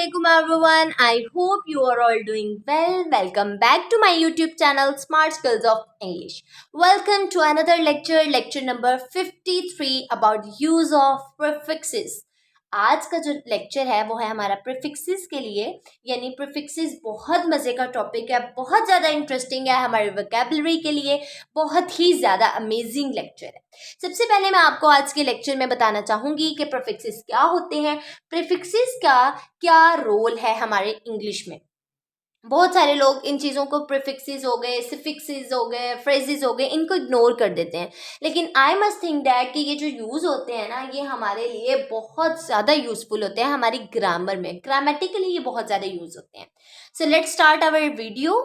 alaikum everyone. I hope you are all doing well. Welcome back to my YouTube channel Smart Skills of English. Welcome to another lecture number 53 about use of prefixes. आज का जो lecture है वो है हमारा prefixes के लिए, यानी प्रीफिक्सेस बहुत मज़े का टॉपिक है, बहुत ज़्यादा इंटरेस्टिंग है हमारे वोकैबुलरी के लिए, बहुत ही ज़्यादा अमेजिंग लेक्चर है। सबसे पहले मैं आपको आज के लेक्चर में बताना चाहूँगी कि प्रीफिक्सेस क्या होते हैं, प्रीफिक्सेस का क्या रोल है हमारे इंग्लिश में। बहुत सारे लोग इन चीज़ों को प्रीफिक्सेस हो गए, सिफिक्सेस हो गए, फ्रेजेस हो गए, इनको इग्नोर कर देते हैं, लेकिन आई मस्ट थिंक दैट कि ये जो यूज़ होते हैं ना, ये हमारे लिए बहुत ज़्यादा यूज़फुल होते हैं, हमारी ग्रामर में ग्रामेटिकली ये बहुत ज़्यादा यूज़ होते हैं। So let's start our video.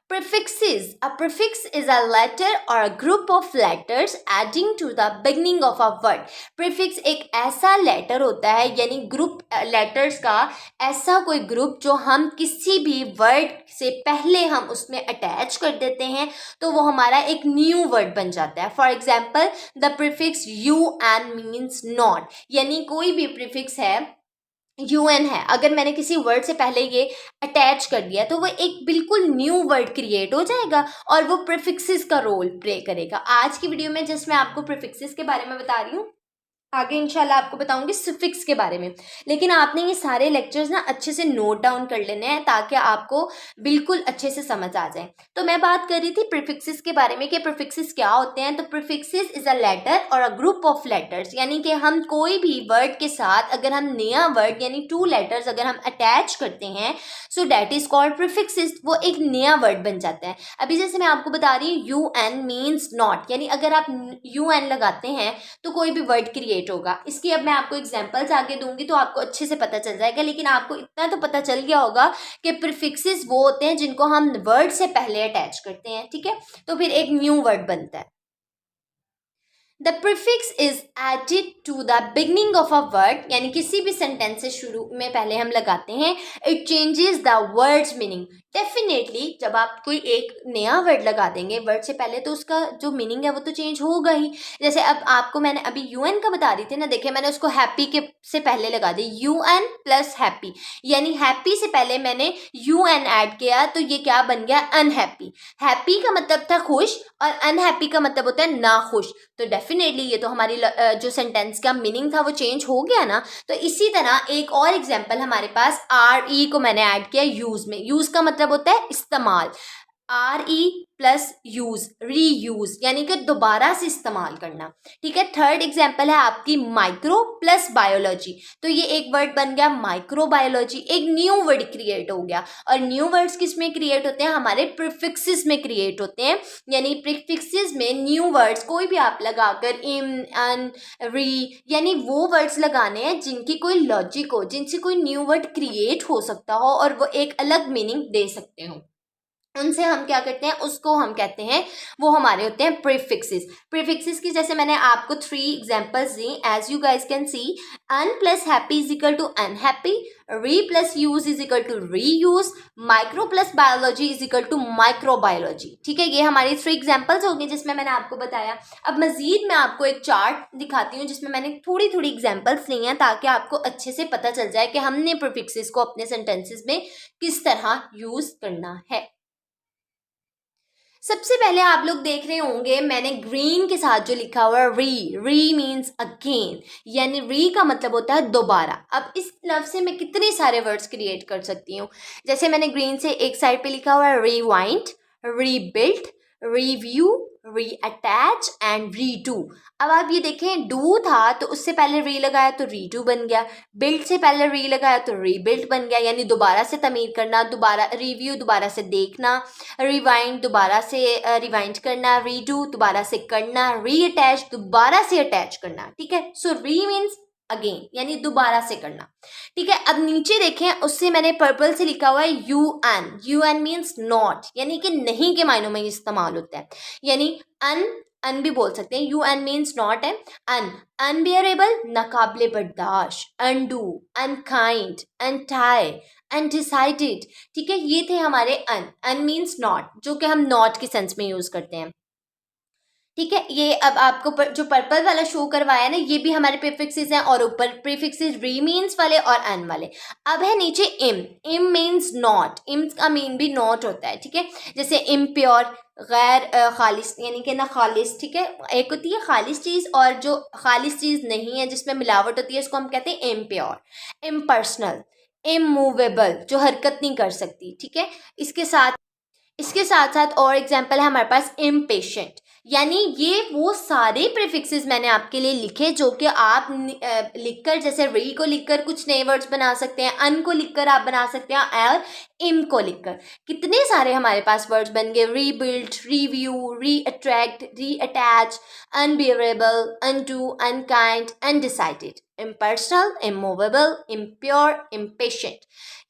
Prefixes. A prefix is a letter or a group of letters adding to the beginning of a word. Prefix एक ऐसा लेटर होता है, यानी ग्रुप लेटर्स का ऐसा कोई ग्रुप जो हम किसी भी वर्ड से पहले हम उसमें अटैच कर देते हैं तो वो हमारा एक न्यू वर्ड बन जाता है। For example the prefix UN means not, यानी कोई भी प्रीफिक्स है UN है, अगर मैंने किसी वर्ड से पहले ये अटैच कर दिया तो वो एक बिल्कुल न्यू वर्ड क्रिएट हो जाएगा और वो प्रीफिक्सेस का रोल प्ले करेगा। आज की वीडियो में जस्ट मैं आपको प्रीफिक्सेस के बारे में बता रही हूँ, आगे इंशाल्लाह आपको बताऊंगी सिफिक्स के बारे में, लेकिन आपने ये सारे लेक्चर्स ना अच्छे से नोट डाउन कर लेने हैं ताकि आपको बिल्कुल अच्छे से समझ आ जाए। तो मैं बात कर रही थी प्रीफिक्सेस के बारे में कि प्रीफिक्सेस क्या होते हैं। तो प्रीफिक्सेस इज अ लेटर और अ ग्रुप ऑफ लेटर्स, यानी कि हम कोई भी वर्ड के साथ अगर हम नया वर्ड यानी 2 लेटर्स अगर हम अटैच करते हैं so that is called prefixes, वो एक नया वर्ड बन जाता है। अभी जैसे मैं आपको बता रही हूँ UN मीन्स नॉट, यानी अगर आप UN लगाते हैं तो कोई भी वर्ड क्रिएट होगा। इसकी अब मैं आपको एग्जांपल्स आगे दूंगी तो आपको अच्छे से पता चल जाएगा, लेकिन आपको इतना तो पता चल गया होगा कि प्रीफिक्सेस वो होते हैं जिनको हम वर्ड से पहले अटैच करते हैं, ठीक है, तो फिर एक न्यू वर्ड बनता है। The prefix is added to the beginning of a word, यानी किसी भी सेंटेंस से शुरू में पहले हम लगाते हैं। It changes the words meaning. Definitely जब आप कोई एक नया वर्ड लगा देंगे वर्ड से पहले तो उसका जो मीनिंग है वो तो चेंज होगा ही। जैसे अब आपको मैंने अभी UN का बता रही थी ना, देखिए मैंने उसको हैप्पी के से पहले लगा दी UN प्लस हैप्पी, यानी हैप्पी से पहले मैंने UN ऐड किया तो ये क्या बन गया, अनहैप्पी। हैप्पी का मतलब था खुश और अनहैप्पी का मतलब होता है ना खुश, तो डेफिनेटली ये तो हमारी जो सेंटेंस का मीनिंग था वो चेंज हो गया ना। तो इसी तरह एक और एग्जांपल हमारे पास RE को मैंने ऐड किया यूज में। यूज का मतलब होता है इस्तेमाल, RE प्लस यूज, रीयूज, यानी कि दोबारा से इस्तेमाल करना, ठीक है। थर्ड एग्जांपल है आपकी माइक्रो प्लस बायोलॉजी, तो ये एक वर्ड बन गया माइक्रोबायोलॉजी, एक न्यू वर्ड क्रिएट हो गया। और न्यू वर्ड्स किस में क्रिएट होते हैं, हमारे प्रीफिक्सेस में क्रिएट होते हैं, यानी प्रीफिक्सेस में न्यू वर्ड्स कोई भी आप लगाकर इम अन री, यानी वो वर्ड्स लगाने हैं जिनकी कोई लॉजिक हो, जिनसे कोई न्यू वर्ड क्रिएट हो सकता हो और वो एक अलग मीनिंग दे सकते हो, उनसे हम क्या करते हैं, उसको हम कहते हैं, वो हमारे होते हैं प्रीफिक्सेस। प्रीफिक्सेस की जैसे मैंने आपको 3 एग्जांपल्स दी, as you guys can see, un plus happy is equal to unhappy, re plus use is equal to reuse, micro plus biology is equal to microbiology, ठीक है। ये हमारी 3 एग्जांपल्स होंगे जिसमें मैंने आपको बताया। अब मजीद मैं आपको एक चार्ट दिखाती हूँ जिसमें मैंने थोड़ी थोड़ी एग्जांपल्स ली हैं ताकि आपको अच्छे से पता चल जाए कि हमने प्रीफिक्सेस को अपने सेंटेंसेस में किस तरह यूज करना है। सबसे पहले आप लोग देख रहे होंगे मैंने ग्रीन के साथ जो लिखा हुआ है री मीन्स अगेन, यानी री का मतलब होता है दोबारा। अब इस लफ्ज से मैं कितने सारे वर्ड्स क्रिएट कर सकती हूँ, जैसे मैंने ग्रीन से एक साइड पे लिखा हुआ है रिवाइंड, रीबिल्ड, रिव्यू, री अटैच एंड रीडू। अब आप ये देखें, डू था तो उससे पहले री लगाया तो रीडू बन गया, बिल्ड से पहले री लगाया तो रीबिल्ड बन गया, यानी दोबारा से तमीर करना, दोबारा रिव्यू दोबारा से देखना, रिवाइंड दोबारा से रिवाइंड करना, रीडू दोबारा से करना, री अटैच दोबारा से अटैच करना, ठीक है। सो री मीन्स अगेन, यानी दोबारा से करना, ठीक है। अब नीचे देखें, उससे मैंने पर्पल से लिखा हुआ है UN मीन्स नॉट, यानी कि नहीं के मायनों में इस्तेमाल होता है, यानी अन भी बोल सकते हैं। UN मीन्स नॉट है। अनबियरेबल, नाकाबिले बर्दाश्त, अनडू, अनकाइंड, अनटाई, अनडिसाइडेड, ठीक है। ये थे हमारे अन मीन्स नॉट, जो कि हम नॉट के सेंस में यूज करते हैं। ठीक है, ये अब आपको जो पर्पल वाला शो करवाया ना, ये भी हमारे प्रीफिक्सेस हैं, और ऊपर प्रीफिक्सेस री मीन्स वाले और अन वाले। अब है नीचे इम। इम मीन्स नॉट, इम का मीन भी नॉट होता है। ठीक है, जैसे इम्प्योर, गैर खालिस, यानी कि ना खालिस। ठीक है, एक होती है खालिस चीज़ और जो खालिस चीज़ नहीं है जिसमें मिलावट होती है उसको हम कहते हैं इम्प्योर। इम्पर्सनल, इमूवेबल, जो हरकत नहीं कर सकती। ठीक है, इसके साथ साथ और एग्जाम्पल है हमारे पास इम्पेशेंट। यानी ये वो सारे प्रीफिक्सेस मैंने आपके लिए लिखे जो कि आप लिखकर, जैसे री को लिखकर कुछ नए वर्ड्स बना सकते हैं, अन को लिखकर आप बना सकते हैं, और इम को लिखकर कितने सारे हमारे पास वर्ड्स बन गए। रीबिल्ड, रिव्यू, री अट्रैक्ट, री attach, unbearable, undo, unkind, undecided, impersonal, immovable, impure, impatient.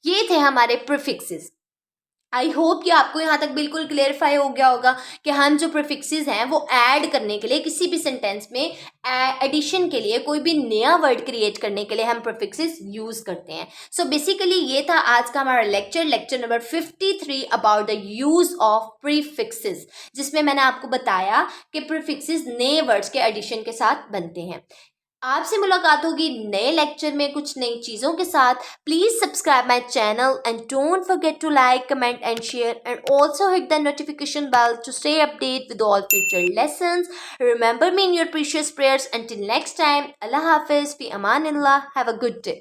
ये थे हमारे प्रीफिक्सेस। आई होप कि आपको यहाँ तक बिल्कुल क्लेरिफाई हो गया होगा कि हम जो प्रीफिक्सेस हैं वो ऐड करने के लिए, किसी भी सेंटेंस में एडिशन के लिए, कोई भी नया वर्ड क्रिएट करने के लिए हम प्रीफिक्सेस यूज़ करते हैं। सो बेसिकली ये था आज का हमारा lecture number 53 about the use of prefixes, जिसमें मैंने आपको बताया कि प्रीफिक्सेस नए वर्ड्स के एडिशन के साथ बनते हैं। आपसे मुलाकात होगी नए लेक्चर में कुछ नई चीज़ों के साथ। Please subscribe my channel and don't forget to like, comment and share, and also hit the notification bell to stay updated with all future lessons. Remember me in your precious prayers. Until next time, Allah Hafiz, fi amanillah, have a good day.